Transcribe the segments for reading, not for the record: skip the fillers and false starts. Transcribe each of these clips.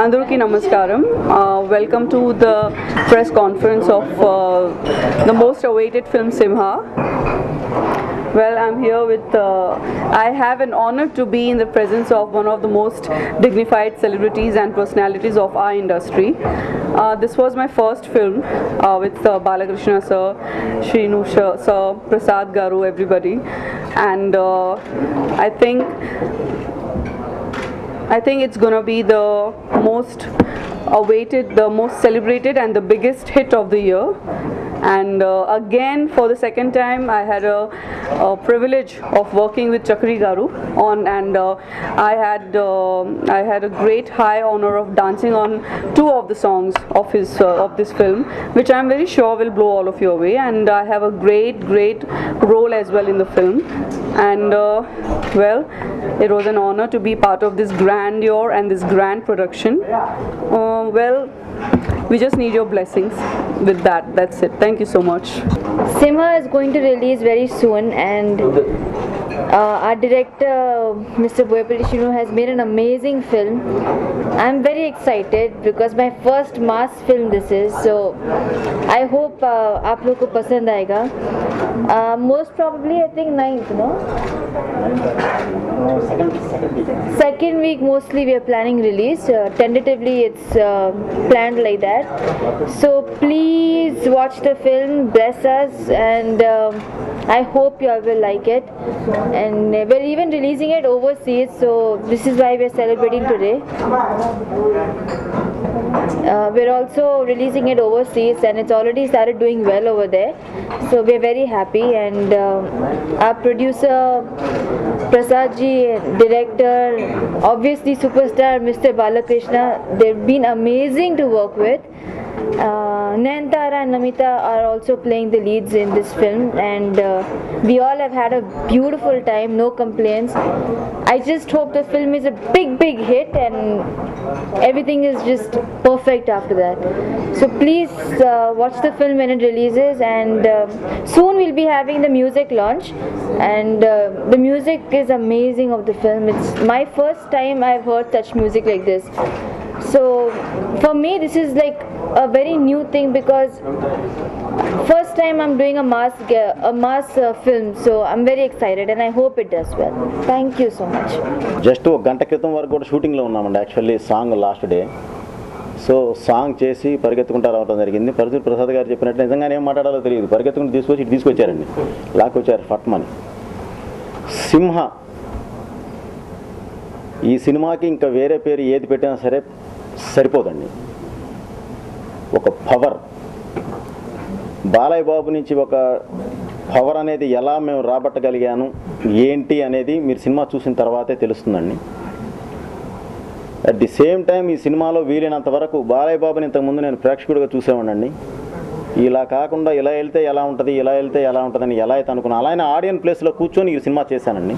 Andruki Namaskaram. Welcome to the press conference of the most awaited film Simha. Well, I'm here with, I have an honor to be in the presence of one of the most dignified celebrities and personalities of our industry. This was my first film with Balakrishna sir, Shrinu sir, Prasad Garu, everybody. And I think it's gonna be the most awaited, the most celebrated and the biggest hit of the year. And again, for the second time, I had a privilege of working with Chakri Garu on, and I had a great high honor of dancing on two of the songs of this film, which I'm very sure will blow all of you away. And I have a great role as well in the film. And well, it was an honor to be part of this grandeur and this grand production. Well, we just need your blessings with that. That's it. Thank you so much. Simha is going to release very soon, and our director Mr. Boyapalli Shrinu has made an amazing film. I'm very excited because my first mass film this is, so I hope आप लोग को पसंद आएगा. Most probably I think 9th, no? Second week mostly we are planning release. Tentatively it's planned like that. So please watch the film, bless us, and I hope you all will like it. And we're even releasing it overseas, so this is why we're celebrating today. We're also releasing it overseas, and it's already started doing well over there, so we're very happy. And our producer Prasad ji, director, obviously superstar Mr. Balakrishna, they've been amazing to work with. Nayantara and Namita are also playing the leads in this film, and we all have had a beautiful time, no complaints. I just hope the film is a big hit and everything is just perfect after that. So please watch the film when it releases, and soon we'll be having the music launch, and the music is amazing of the film. It's my first time I've heard such music like this. So for me this is like a very new thing, because first time I'm doing a mass film, so I'm very excited and I hope it does well. Thank you so much. Just ఒక గంట క్రితం వరకు కూడా షూటింగ్లో ఉన్నామండి. Actually song last day, so song చేసి పరిగెత్తుకుంటూ రావడం జరిగింది. పరుచూరి ప్రసాద్ గారు చెప్పినట్టు నిజంగానే ఏం మాట్లాడాలో తెలియదు, పరిగెత్తుకుంటూ తీసుకొచ్చి ఇటు తీసుకొచ్చారండి, లాక్కొచ్చారు ఫట్మని. సింహ ఈ సినిమాకి ఇంకా వేరే పేరు ఏది పెట్టినా సరే సరిపోదండి. ఒక పవర్, బాలయ్య బాబు నుంచి ఒక పవర్ అనేది ఎలా మేము రాబట్టగలిగాను ఏంటి అనేది మీరు సినిమా చూసిన తర్వాతే తెలుస్తుందండి. అట్ ది సేమ్ టైం ఈ సినిమాలో వీలైనంత వరకు బాలయ్య బాబుని ఇంతకుముందు నేను ప్రేక్షకుడిగా చూసేవాడిని. ఇలా కాకుండా ఇలా వెళ్తే ఎలా ఉంటుంది, ఇలా వెళ్తే ఎలా ఉంటుందని ఎలా అయితే అనుకున్నా, అలానే ఆడియన్స్ ప్లేస్లో కూర్చొని ఈ సినిమా చేశానండి.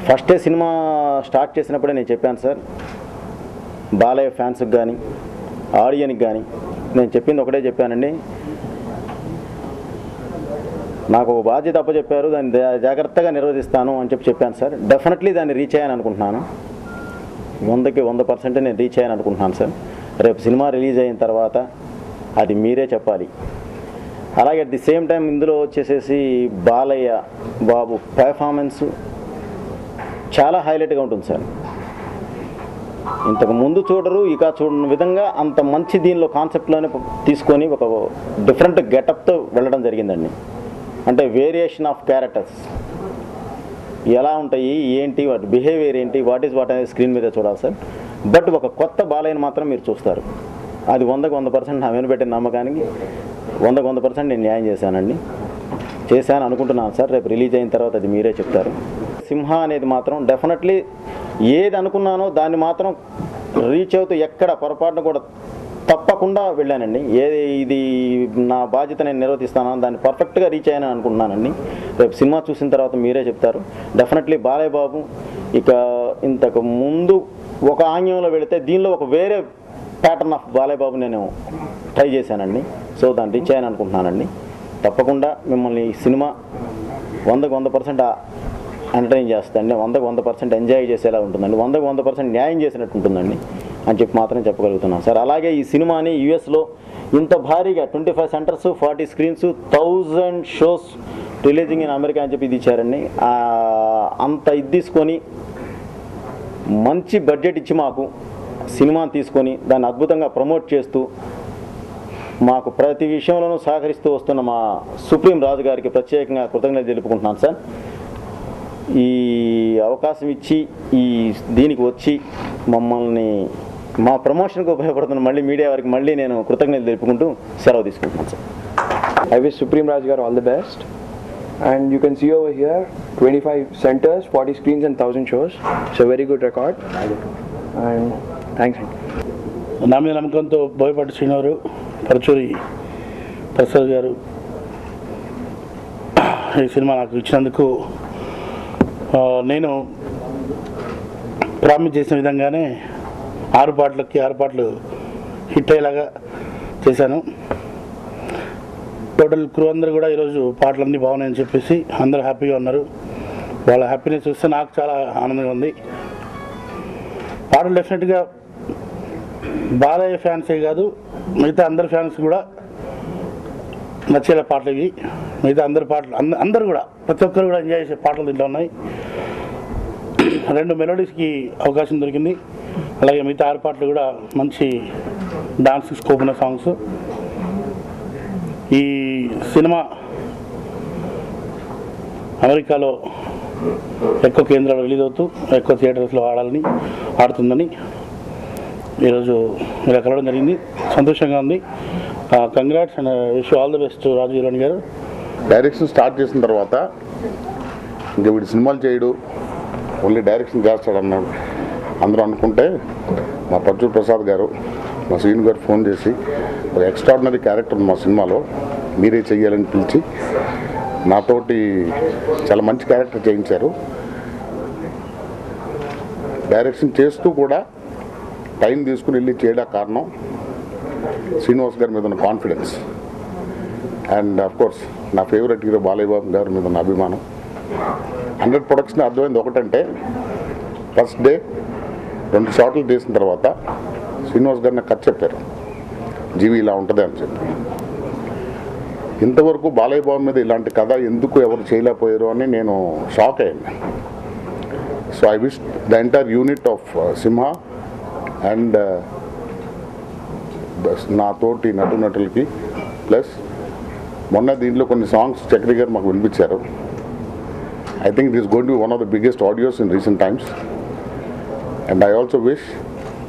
ఫస్ట్ డే సినిమా స్టార్ట్ చేసినప్పుడే నేను చెప్పాను సార్, బాలయ్య ఫ్యాన్స్కి కానీ ఆడియన్కి కానీ నేను చెప్పింది ఒకటే చెప్పానండి, నాకు ఒక బాధ్యత అప్పచెప్పారు, దాన్ని జాగ్రత్తగా నిర్వహిస్తాను అని చెప్పాను సార్. డెఫినెట్లీ దాన్ని రీచ్ అయ్యాను అనుకుంటున్నాను. 100కి 100% నేను రీచ్ అయ్యాను అనుకుంటున్నాను సార్. రేపు సినిమా రిలీజ్ అయిన తర్వాత అది మీరే చెప్పాలి. అలాగే అట్ ది సేమ్ టైం ఇందులో వచ్చేసేసి బాలయ్య బాబు పెర్ఫార్మెన్స్ చాలా హైలైట్గా ఉంటుంది సార్. ఇంతకు ముందు చూడరు ఇక చూడని విధంగా అంత మంచి దీనిలో కాన్సెప్ట్లోనే తీసుకొని ఒక డిఫరెంట్ గెటప్తో వెళ్ళడం జరిగిందండి. అంటే వేరియేషన్ ఆఫ్ క్యారెక్టర్స్ ఎలా ఉంటాయి, ఏంటి వాటి బిహేవియర్ ఏంటి, వాట్ ఈజ్ వాట్ అనేది స్క్రీన్ మీద చూడాలి సార్. బట్ ఒక కొత్త బాలయ్యని మాత్రం మీరు చూస్తారు. అది 100కి 100% నా మీద పెట్టిన నమ్మకానికి 100కి 100% నేను న్యాయం చేశాను అనుకుంటున్నాను సార్. రేపు రిలీజ్ అయిన తర్వాత అది మీరే చెప్తారు. సింహ అనేది మాత్రం డెఫినెట్లీ ఏది అనుకున్నానో దాన్ని మాత్రం రీచ్ అవుతూ ఎక్కడ పొరపాటును కూడా తప్పకుండా వెళ్ళానండి. ఇది నా బాధ్యత నేను నిర్వర్తిస్తాను, దాన్ని పర్ఫెక్ట్గా రీచ్ అయ్యాను అనుకుంటున్నానండి. రేపు సినిమా చూసిన తర్వాత మీరే చెప్తారు. డెఫినెట్లీ బాలయ్య బాబు ఇక ఇంతకు ముందు ఒక ఆంగ్యంలో వెళితే దీనిలో ఒక వేరే ప్యాటర్న్ ఆఫ్ బాలయ్య బాబు నేను ట్రై చేశానండి. సో దాన్ని రీచ్ అయ్యాను అనుకుంటున్నానండి. తప్పకుండా మిమ్మల్ని ఈ సినిమా 100కి 100% ఎంటర్టైన్ చేస్తుందండి, 100% ఎంజాయ్ చేసేలా ఉంటుందండి, 100% న్యాయం చేసినట్టు ఉంటుందండి అని చెప్పి మాత్రం చెప్పగలుగుతున్నాను సార్. అలాగే ఈ సినిమాని యుఎస్లో ఇంత భారీగా 25 centres 40 screens 1000 shows releasing in America అని చెప్పి ఇది ఇచ్చారండి. అంత ఇది తీసుకొని మంచి బడ్జెట్ ఇచ్చి మాకు సినిమాని తీసుకొని దాన్ని అద్భుతంగా ప్రమోట్ చేస్తూ మాకు ప్రతి విషయంలోనూ సహకరిస్తూ వస్తున్న మా సుప్రీం రాజు గారికి ప్రత్యేకంగా కృతజ్ఞతలు తెలుపుకుంటున్నాను సార్. ఈ అవకాశం ఇచ్చి దీనికి వచ్చి మమ్మల్ని మా ప్రమోషన్కి ఉపయోగపడుతున్న మళ్ళీ మీడియా వారికి మళ్ళీ నేను కృతజ్ఞతలు తెలుపుకుంటూ సెలవు తీసుకుంటున్నాను sir. I wish Supreme Raj Garu all the best. And you can see over here 25 centers, 40 screens and 1000 shows. It's a very good record. And thanks. నా మీద నమ్మకంతో బోయపాటి శ్రీనివారు, పరచూరి ప్రసాద్ గారు ఈ సినిమా నాకు ఇచ్చినందుకు నేను ప్రామిస్ చేసిన విధంగానే 6 పాటలు హిట్ అయ్యేలాగా చేశాను. టోటల్ క్రూ అందరూ కూడా ఈరోజు పాటలన్నీ బాగున్నాయని చెప్పేసి అందరూ హ్యాపీగా ఉన్నారు. వాళ్ళ హ్యాపీనెస్ చూస్తే నాకు చాలా ఆనందంగా ఉంది. పాటలు డెఫినెట్గా బాలయ్య ఫ్యాన్సే కాదు, మిగతా అందరి ఫ్యాన్స్ కూడా నచ్చేలా పాటలు ఇవి. మిగతా అందరి పాటలు అందరూ కూడా ప్రతి ఒక్కరు కూడా ఎంజాయ్ చేసే పాటలు దీంట్లో ఉన్నాయి. 2 మెలోడీస్కి అవకాశం దొరికింది. అలాగే మిగతా 6 పాటలు కూడా మంచి డాన్స్ స్కోప్ ఉన్న సాంగ్స్. ఈ సినిమా అమెరికాలో ఎక్కువ కేంద్రాలు రిలీజ్ అవుతూ ఎక్కువ థియేటర్స్లో ఆడుతుందని ఈరోజు ఇలా కలవడం జరిగింది. సంతోషంగా ఉంది. Congrats and wish all the best Raju హీరోని గారు. డైరెక్షన్ స్టార్ట్ చేసిన తర్వాత ఇంకా వీడు సినిమాలు చేయడు, ఓన్లీ డైరెక్షన్ చేస్తాడన్నాడు అందరూ అనుకుంటే మా పరచూరి ప్రసాద్ గారు మా శ్రీను గారు ఫోన్ చేసి ఒక ఎక్స్ట్రాడినరీ క్యారెక్టర్ మా సినిమాలో మీరే చెయ్యాలని పిలిచి నాతోటి చాలా మంచి క్యారెక్టర్ చేయించారు. డైరెక్షన్ చేస్తూ కూడా టైం తీసుకుని వెళ్ళి చేయడానికి కారణం శ్రీనివాస్ గారి మీద ఉన్న కాన్ఫిడెన్స్ అండ్ అఫ్కోర్స్ నా ఫేవరెట్ హీరో బాలయ్య బాబు గారి మీద ఉన్న అభిమానం. 100 ప్రొడక్షన్ అర్థమైంది ఒకటంటే, ఫస్ట్ డే 2 షాట్లు తీసిన తర్వాత శ్రీనివాస్ గారు నాకు కథ చెప్పారు, జీవి ఇలా ఉంటుంది అని చెప్పి. ఇంతవరకు బాలయ్య బాబు మీద ఇలాంటి కథ ఎందుకు ఎవరు చేయలేకపోయారు అని నేను షాక్ అయ్యాను. So I wish the entire unit of Simha and నాతోటి నటులకి ప్లస్ మొన్న దీంట్లో కొన్ని సాంగ్స్ చక్రి గారు మాకు వినిపించారు. I think it is going to be one of the biggest audios in recent times. And I also wish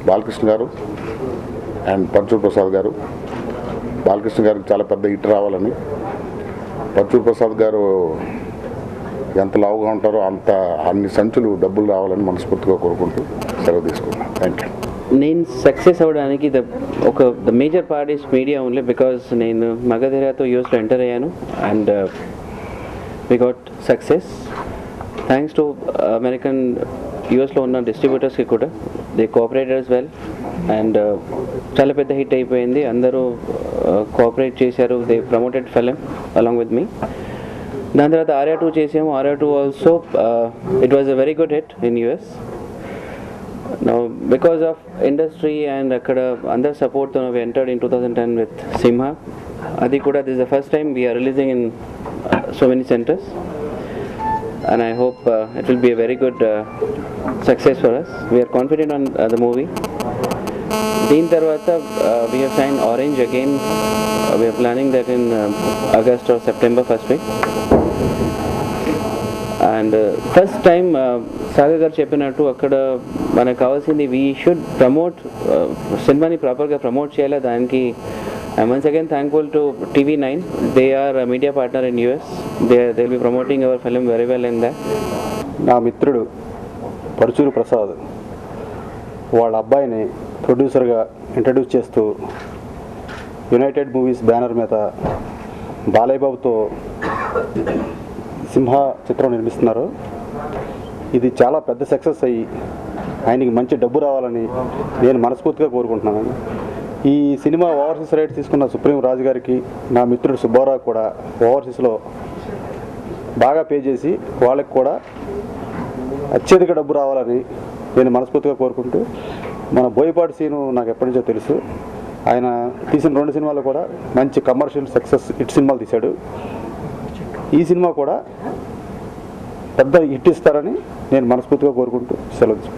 Balakrishna గారు and Paruchuri Prasad గారు, బాలకృష్ణ గారికి చాలా పెద్ద హిట్ రావాలని, పరచూరి ప్రసాద్ గారు ఎంత లావుగా ఉంటారో అన్ని సంచులు డబ్బులు రావాలని మనస్ఫూర్తిగా కోరుకుంటూ సెలవు తీసుకున్నాను. Thank you. నేను సక్సెస్ అవ్వడానికి the major part is media only. Because నేను మగధీరాతో యూఎస్లో ఎంటర్ అయ్యాను and we got success thanks to American యూఎస్లో ఉన్న డిస్ట్రిబ్యూటర్స్కి కూడా. దే కోఆపరేటెడ్ వెల్ అండ్ చాలా పెద్ద హిట్ అయిపోయింది. అందరూ కోఆపరేట్ చేశారు. They promoted film along with me. దాని తర్వాత ఆర్యా 2 చేసాము. Arya 2 also it was a very good hit in US. Now because of industry and akkada under support we entered in 2010 with Simha. Adi kuda this is the first time we are releasing in so many centers and I hope it will be a very good success for us. We are confident on the movie. Deen tarvata we have signed Orange again. We are planning that in August or September first week. And first time Sagar గారు చెప్పినట్టు అక్కడ మనకు కావాల్సింది we should promote సినిమాని ప్రాపర్గా promote చేయాలి. దానికి I once again thankful to TV9. They are media partner in US. They will be promoting our film very well in that. నా మిత్రుడు పరచూరి ప్రసాద్ వాళ్ళ అబ్బాయిని ప్రొడ్యూసర్గా ఇంట్రడ్యూస్ చేస్తూ యునైటెడ్ మూవీస్ బ్యానర్ మీద బాలయ్య బాబుతో సింహ చిత్రం నిర్మిస్తున్నారు. ఇది చాలా పెద్ద సక్సెస్ అయ్యి ఆయనకి మంచి డబ్బు రావాలని నేను మనస్ఫూర్తిగా కోరుకుంటున్నాను. ఈ సినిమా ఓవర్సీస్ రైట్స్ తీసుకున్న సుప్రీం రాజు గారికి, నా మిత్రుడు సుబ్బారావు కూడా ఓవర్సీస్లో బాగా పే చేసి వాళ్ళకి కూడా అత్యధిక డబ్బు రావాలని నేను మనస్ఫూర్తిగా కోరుకుంటూ, మన బోయపాటి సీను నాకు ఎప్పటి నుంచో తెలుసు. ఆయన తీసిన 2 సినిమాలు కూడా మంచి కమర్షియల్ సక్సెస్ హిట్ సినిమాలు తీశాడు. ఈ సినిమా కూడా పెద్ద హిట్ ఇస్తారని నేను మనస్ఫూర్తిగా కోరుకుంటూ సెలవు.